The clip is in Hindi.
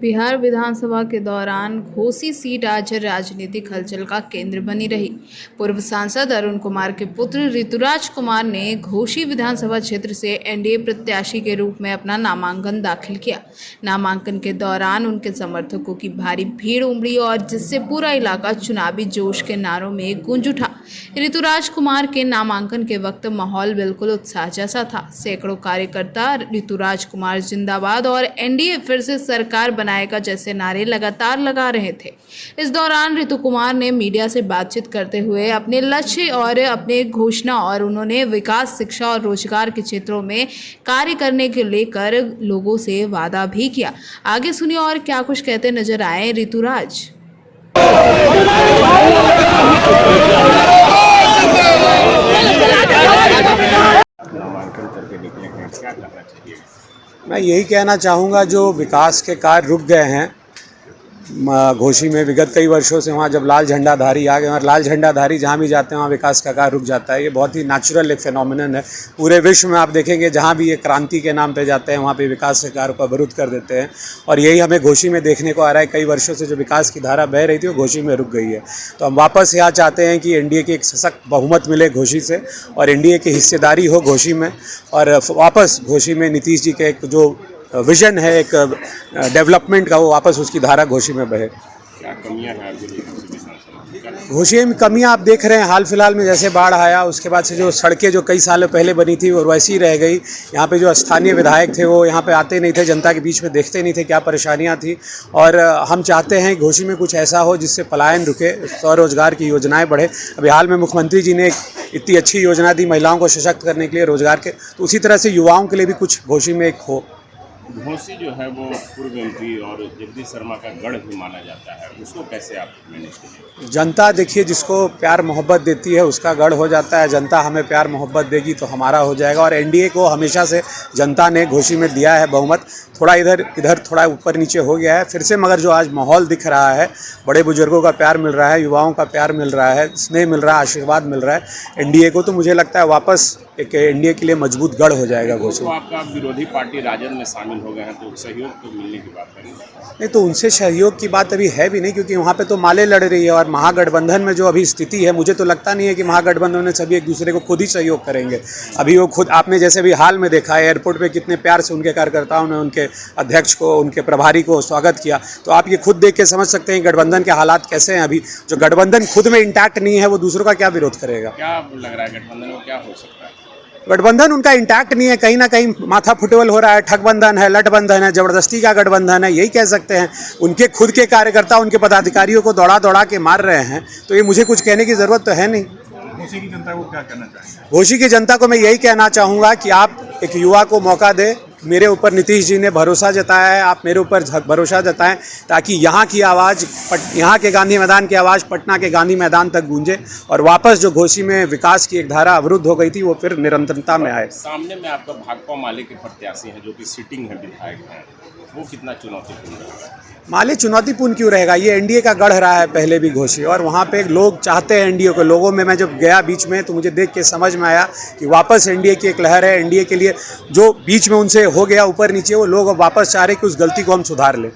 बिहार विधानसभा के दौरान घोसी सीट आज राजनीतिक हलचल का केंद्र बनी रही। पूर्व सांसद अरुण कुमार के पुत्र ऋतुराज कुमार ने घोसी विधानसभा क्षेत्र से एनडीए प्रत्याशी के रूप में अपना नामांकन दाखिल किया। नामांकन के दौरान उनके समर्थकों की भारी भीड़ उमड़ी और जिससे पूरा इलाका चुनावी जोश के नारों में गूंज उठा। ऋतुराज कुमार के नामांकन के वक्त माहौल बिल्कुल उत्साह जैसा था। सैकड़ों कार्यकर्ता ऋतुराज कुमार जिंदाबाद और एनडीए फिर से सरकार बनाएगा जैसे नारे लगातार लगा रहे थे। इस दौरान ऋतु कुमार ने मीडिया से बातचीत करते हुए अपने लक्ष्य और अपने घोषणा और उन्होंने विकास, शिक्षा और रोजगार के क्षेत्रों में कार्य करने के लेकर लोगों से वादा भी किया। आगे सुनिए और क्या कुछ कहते नजर आए ऋतुराज। नामांकन करके निकले हैं, क्या करना चाहिए? मैं यही कहना चाहूँगा, जो विकास के कार्य रुक गए हैं घोसी में विगत कई वर्षों से, वहाँ जब लाल झंडाधारी आ गए और लाल झंडाधारी जहाँ भी जाते हैं वहाँ विकास का कार्य रुक जाता है। ये बहुत ही नेचुरल एक फिनोमिनन है। पूरे विश्व में आप देखेंगे जहाँ भी ये क्रांति के नाम पे जाते हैं वहाँ पे विकास के कार्य को अवरुद्ध कर देते हैं, और यही हमें घोसी में देखने को आ रहा है। कई वर्षों से जो विकास की धारा बह रही थी वो घोसी में रुक गई है। तो हम वापस यहाँ चाहते हैं कि एनडीए की एक सशक्त बहुमत मिले घोसी से, और एनडीए की हिस्सेदारी हो घोसी में, और वापस घोसी में नीतीश जी के एक जो विजन है एक डेवलपमेंट का, वो वापस उसकी धारा घोसी में बहे। क्या कमियां हैं घोसी में? कमियां आप देख रहे हैं, हाल फिलहाल में जैसे बाढ़ आया उसके बाद से जो सड़कें जो कई सालों पहले बनी थी वो वैसी ही रह गई। यहाँ पे जो स्थानीय विधायक थे वो यहाँ पे आते नहीं थे, जनता के बीच में देखते नहीं थे क्या परेशानियाँ थी। और हम चाहते हैं घोसी में कुछ ऐसा हो जिससे पलायन रुके, स्वरोजगार की योजनाएँ बढ़े। अभी हाल में मुख्यमंत्री जी ने इतनी अच्छी योजना दी महिलाओं को सशक्त करने के लिए, रोजगार के, तो उसी तरह से युवाओं के लिए भी कुछ घोसी में एक हो। घोसी जो है वो पूर्व एमपी और जगदीश शर्मा का गढ़ भी माना जाता है, उसको कैसे आप मैनेज करेंगे? जनता देखिए, जिसको प्यार मोहब्बत देती है उसका गढ़ हो जाता है। जनता हमें प्यार मोहब्बत देगी तो हमारा हो जाएगा, और एनडीए को हमेशा से जनता ने घोसी में दिया है बहुमत। थोड़ा इधर थोड़ा ऊपर नीचे हो गया है फिर से, मगर जो आज माहौल दिख रहा है, बड़े बुजुर्गों का प्यार मिल रहा है, युवाओं का प्यार मिल रहा है, स्नेह मिल रहा है, आशीर्वाद मिल रहा है एनडीए को, तो मुझे लगता है वापस एक एनडीए के लिए मजबूत गढ़ हो जाएगा घोसी। तो आपका विरोधी पार्टी राजद में शामिल हो गए हैं तो सहयोग तो मिलने की बात है नहीं, तो उनसे सहयोग की बात अभी है भी नहीं, क्योंकि वहाँ पे तो माले लड़ रही है। और महागठबंधन में जो अभी स्थिति है, मुझे तो लगता नहीं है कि महागठबंधन में सभी एक दूसरे को खुद ही सहयोग करेंगे। अभी वो खुद, आपने जैसे भी हाल में देखा है एयरपोर्ट पे कितने प्यार से उनके कार्यकर्ताओं ने उनके अध्यक्ष को, उनके प्रभारी को स्वागत किया। तो आप ये खुद देख के समझ सकते हैं गठबंधन के हालात कैसे हैं। अभी जो गठबंधन खुद में इंटैक्ट नहीं है वो दूसरों का क्या विरोध करेगा? क्या लग रहा है गठबंधन में क्या हो सकता है? गठबंधन उनका इंटैक्ट नहीं है, कहीं ना कहीं माथा फुटबल हो रहा है, ठगबंधन है, लटबंधन है, जबरदस्ती का गठबंधन है, यही कह सकते हैं। उनके खुद के कार्यकर्ता उनके पदाधिकारियों को दौड़ा दौड़ा के मार रहे हैं, तो ये मुझे कुछ कहने की ज़रूरत तो है नहीं। घोसी की जनता को क्या कहना चाहेंगे? घोसी की जनता को मैं यही कहना चाहूँगा कि आप एक युवा को मौका दें। मेरे ऊपर नीतीश जी ने भरोसा जताया है, आप मेरे ऊपर भरोसा जताएं, ताकि यहाँ की आवाज़, यहाँ के गांधी मैदान की आवाज़ पटना के गांधी मैदान तक गूंजे, और वापस जो घोसी में विकास की एक धारा अवरुद्ध हो गई थी वो फिर निरंतरता में आए। सामने में आपका भाकपा माले के प्रत्याशी हैं जो कि सिटिंग है विधायक हैं, वो कितना चुनौतीपूर्ण है? माले चुनौतीपूर्ण क्यों रहेगा? ये एनडीए का गढ़ रहा है पहले भी घोसी, और वहाँ पे लोग चाहते हैं एनडीए को। लोगों में मैं जब गया बीच में तो मुझे देख के समझ में आया कि वापस एनडीए की एक लहर है। एनडीए के लिए जो बीच में उनसे हो गया ऊपर नीचे, वो लोग वापस चाह रहे कि उस गलती को हम सुधार लें।